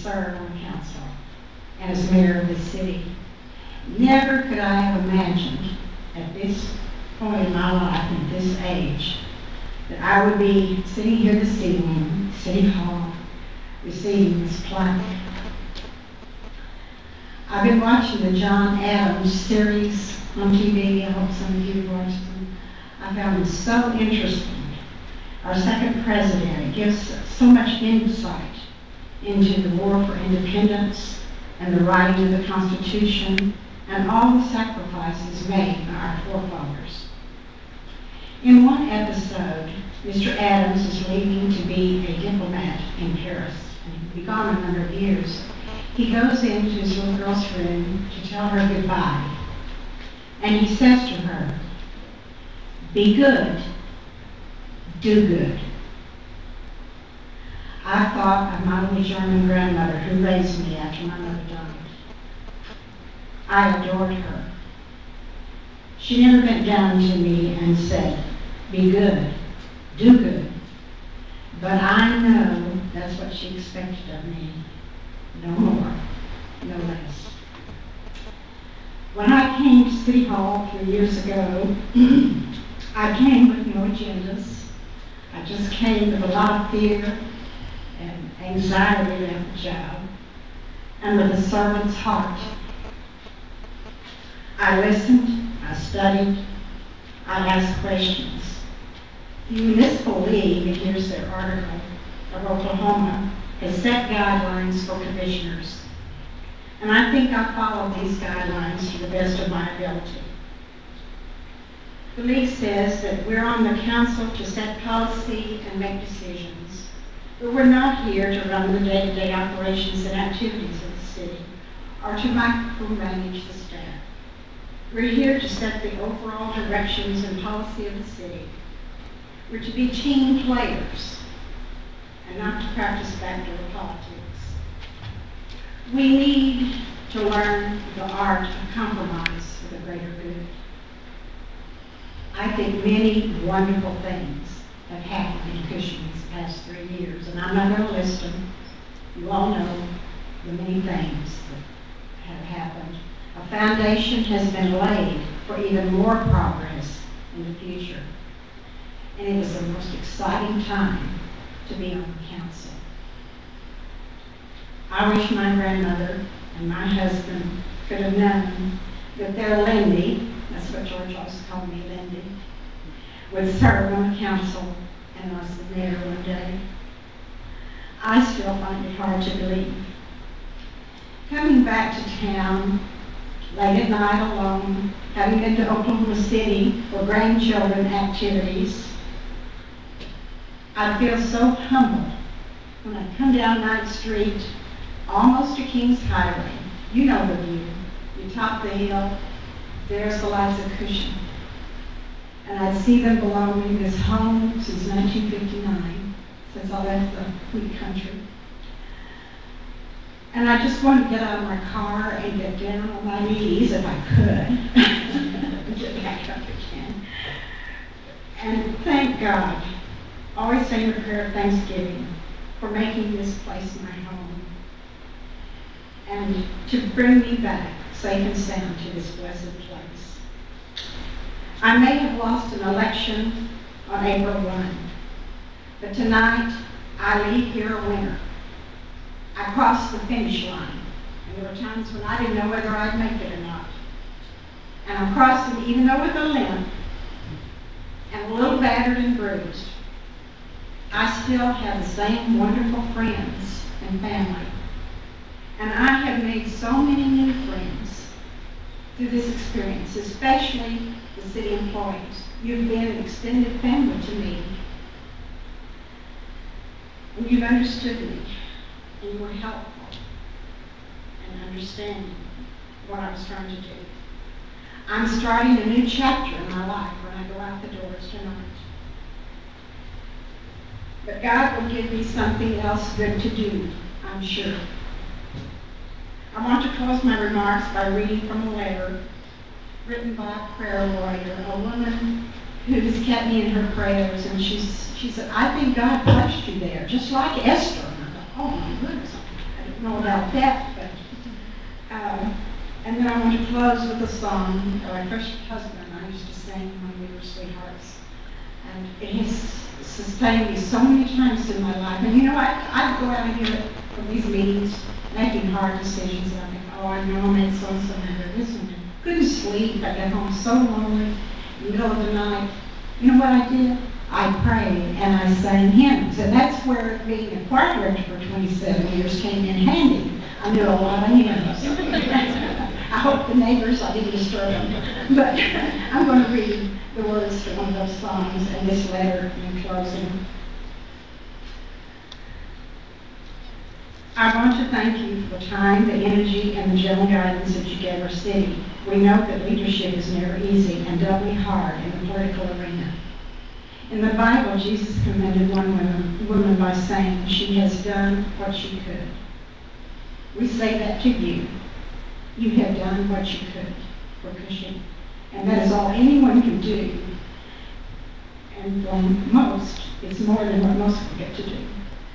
serve on council and as mayor of the city. Never could I have imagined at this point in my life, at this age, that I would be sitting here this evening, City Hall, receiving this plaque. I've been watching the John Adams series on TV. I hope some of you watched them. I found them so interesting. Our second president, it gives so much insight into the war for independence and the writing of the Constitution and all the sacrifices made by our forefathers. In one episode, Mr. Adams is leaving to be a diplomat in Paris, and he'll be gone a number of years. He goes into his little girl's room to tell her goodbye, and he says to her, "Be good, do good." I thought of my little German grandmother who raised me after my mother died. I adored her. She never bent down to me and said, "Be good, do good." But I know that's what she expected of me. No more, no less. When I came to City Hall 3 years ago, I came with no agendas. I just came with a lot of fear and anxiety about the job, and with a servant's heart. I listened, I studied, I asked questions. The Municipal League, and here's their article, of Oklahoma, has set guidelines for commissioners. And I think I followed these guidelines to the best of my ability. The League says that we're on the council to set policy and make decisions, but we're not here to run the day-to-day operations and activities of the city or to micromanage the staff. We're here to set the overall directions and policy of the city. We're to be team players and not to practice backdoor politics. We need to learn the art of compromise for the greater good. I think many wonderful things have happened in Cushing these past 3 years, and I'm not going to list them. You all know the many things that have happened. A foundation has been laid for even more progress in the future. And it is the most exciting time to be on the council. I wish my grandmother and my husband could have known that their Lindy, that's what George always called me, Lindy, would serve on the council and was the mayor one day. I still find it hard to believe. Coming back to town late at night alone, having been to Oklahoma City for grandchildren activities, I feel so humbled when I come down 9th Street, almost to Kings Highway. You know the view. You top the hill, there's the lights of Cushing. And I see them below me, this home since 1959, since I left the wheat country. And I just want to get out of my car and get down on my knees if I could. Get back up again. And thank God, always saying a prayer of thanksgiving for making this place my home and to bring me back safe and sound to this blessed place. I may have lost an election on April 1, but tonight I leave here a winner. I crossed the finish line, and there were times when I didn't know whether I'd make it or not. And I'm crossing even though with a limp and a little battered and bruised. I still have the same wonderful friends and family. And I have made so many new friends through this experience, especially the city employees. You've been an extended family to me. And you've understood me. And you were helpful in understanding what I was trying to do. I'm starting a new chapter in my life when I go out the doors tonight. But God will give me something else good to do, I'm sure. I want to close my remarks by reading from a letter written by a prayer warrior, a woman who has kept me in her prayers, and she said, "I think God blessed you there, just like Esther." And I thought, oh my goodness, I didn't know about that, but, and then I want to close with a song that my first husband and I used to sing when we were sweethearts. And it has sustained me so many times in my life. And you know, I'd go out of here from these meetings making hard decisions, and I think, oh, I know I made so-and-so matter this one. Couldn't sleep. I got home so lonely in the middle of the night. You know what I did? I prayed and I sang hymns. And that's where being a choir director for 27 years came in handy. I knew a lot of hymns. I hope the neighbors, I didn't disturb them. But I'm going to read the words to one of those songs and this letter in closing. I want to thank you for the time, the energy, and the gentle guidance that you gave our city. We know that leadership is never easy and doubly hard in the political arena. In the Bible, Jesus commended one woman by saying, she has done what she could. We say that to you. You have done what you could for Cushing. And that is all anyone can do. And for most, it's more than what most will get to do.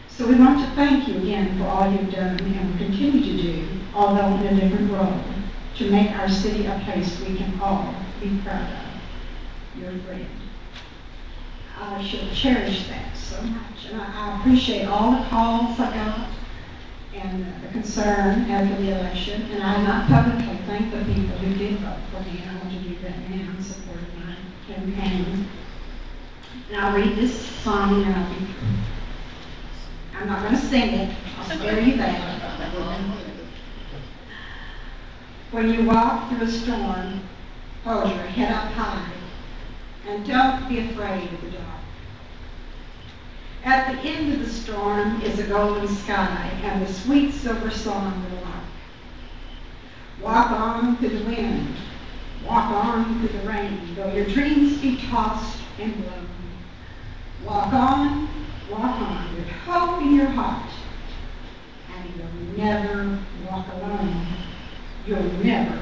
So we want to thank you again for all you've done and will continue to do, although in a different role, to make our city a place we can all be proud of. Your friend. I should cherish that so much. And I appreciate all the calls I got and the concern after the election. And I not publicly thank the people who did vote for me. And I want to do that now in support of my campaign. And I'll read this song now. I'm not going to sing it. I'll spare you that. When you walk through a storm, hold your head up high and don't be afraid of the dark. At the end of the storm is a golden sky and the sweet silver song of the lark. Walk on through the wind, walk on through the rain, though your dreams be tossed and blown. Walk on with hope in your heart, and you'll never walk alone. You'll never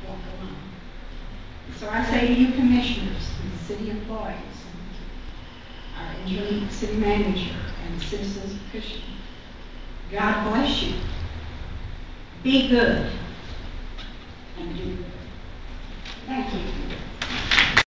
walk alone. So I say to you commissioners and the city employees, and our interim city manager and the citizens of Cushing, God bless you. Be good and do good. Thank you.